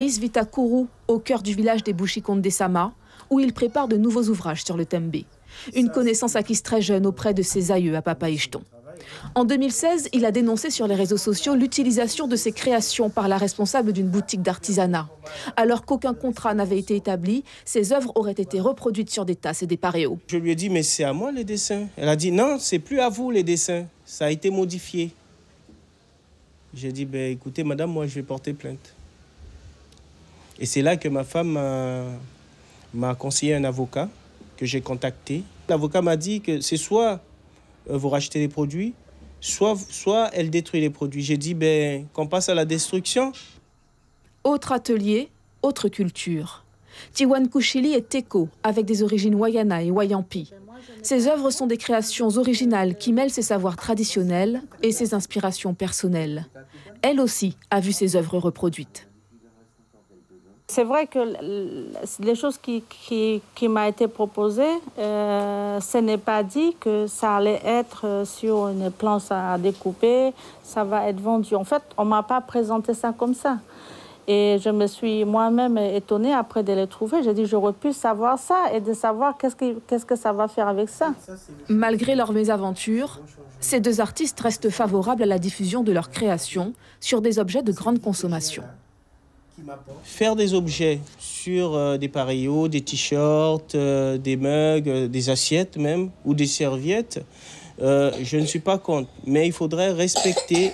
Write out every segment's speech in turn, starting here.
Moïse vit à Kourou, au cœur du village des Bouchikonde-Sama, où il prépare de nouveaux ouvrages sur le tembe. Une connaissance acquise très jeune auprès de ses aïeux à Papa-Icheton. En 2016, il a dénoncé sur les réseaux sociaux l'utilisation de ses créations par la responsable d'une boutique d'artisanat. Alors qu'aucun contrat n'avait été établi, ses œuvres auraient été reproduites sur des tasses et des paréos. Je lui ai dit, mais c'est à moi les dessins. Elle a dit, non, c'est plus à vous les dessins. Ça a été modifié. J'ai dit, ben, écoutez, madame, moi, je vais porter plainte. Et c'est là que ma femme m'a conseillé un avocat que j'ai contacté. L'avocat m'a dit que c'est soit vous rachetez les produits, soit elle détruit les produits. J'ai dit ben, qu'on passe à la destruction. Autre atelier, autre culture. Tiwan Kuchili est Teko, avec des origines Wayana et Wayampi. Ses œuvres sont des créations originales qui mêlent ses savoirs traditionnels et ses inspirations personnelles. Elle aussi a vu ses œuvres reproduites. C'est vrai que les choses qui m'ont été proposées, ce n'est pas dit que ça allait être sur une planche à découper, ça va être vendu. En fait, on ne m'a pas présenté ça comme ça. Et je me suis moi-même étonnée après de les trouver. J'ai dit j'aurais pu savoir ça et de savoir qu'est-ce que ça va faire avec ça. Malgré leurs mésaventures, ces deux artistes restent favorables à la diffusion de leurs créations sur des objets de grande consommation. Faire des objets sur des paréos, des t-shirts, des mugs, des assiettes même, ou des serviettes, je ne suis pas contre. Mais il faudrait respecter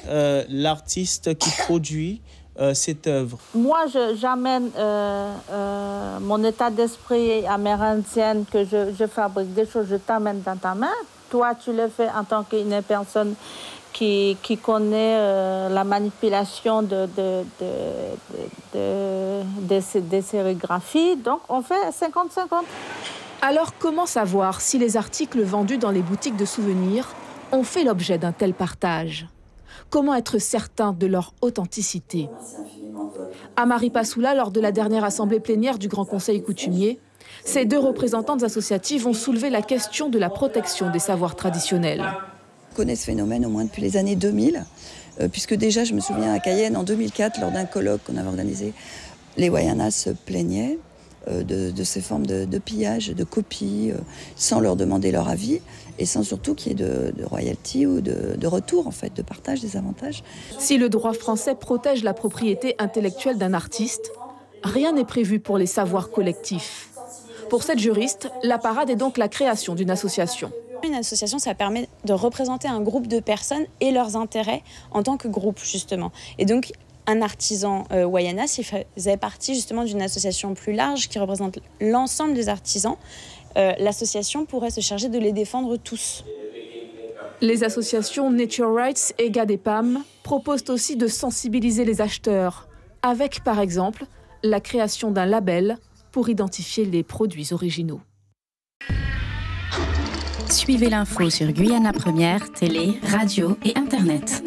l'artiste qui produit cette œuvre. Moi, j'amène mon état d'esprit amérindien, que je fabrique des choses, je t'amène dans ta main. Toi, tu le fais en tant qu'une personne qui connaît la manipulation des sérigraphies. Donc, on fait 50-50. Alors, comment savoir si les articles vendus dans les boutiques de souvenirs ont fait l'objet d'un tel partage? Comment être certain de leur authenticité? À Maripasoula, lors de la dernière assemblée plénière du Grand Conseil coutumier, ces deux représentantes associatives ont soulevé la question de la protection des savoirs traditionnels. Je connais ce phénomène au moins depuis les années 2000, puisque déjà, je me souviens à Cayenne, en 2004, lors d'un colloque qu'on avait organisé, les Wayanas se plaignaient de ces formes de pillage, de copies, sans leur demander leur avis, et sans surtout qu'il y ait de royalty ou de retour, en fait, de partage des avantages. Si le droit français protège la propriété intellectuelle d'un artiste, rien n'est prévu pour les savoirs collectifs. Pour cette juriste, la parade est donc la création d'une association. Une association, ça permet de représenter un groupe de personnes et leurs intérêts en tant que groupe, justement. Et donc, un artisan Wayana, s'il faisait partie justement d'une association plus large qui représente l'ensemble des artisans, l'association pourrait se charger de les défendre tous. Les associations Nature Rights et GADEPAM proposent aussi de sensibiliser les acheteurs, avec par exemple la création d'un label pour identifier les produits originaux. Suivez l'info sur Guyana Première, télé, radio et Internet.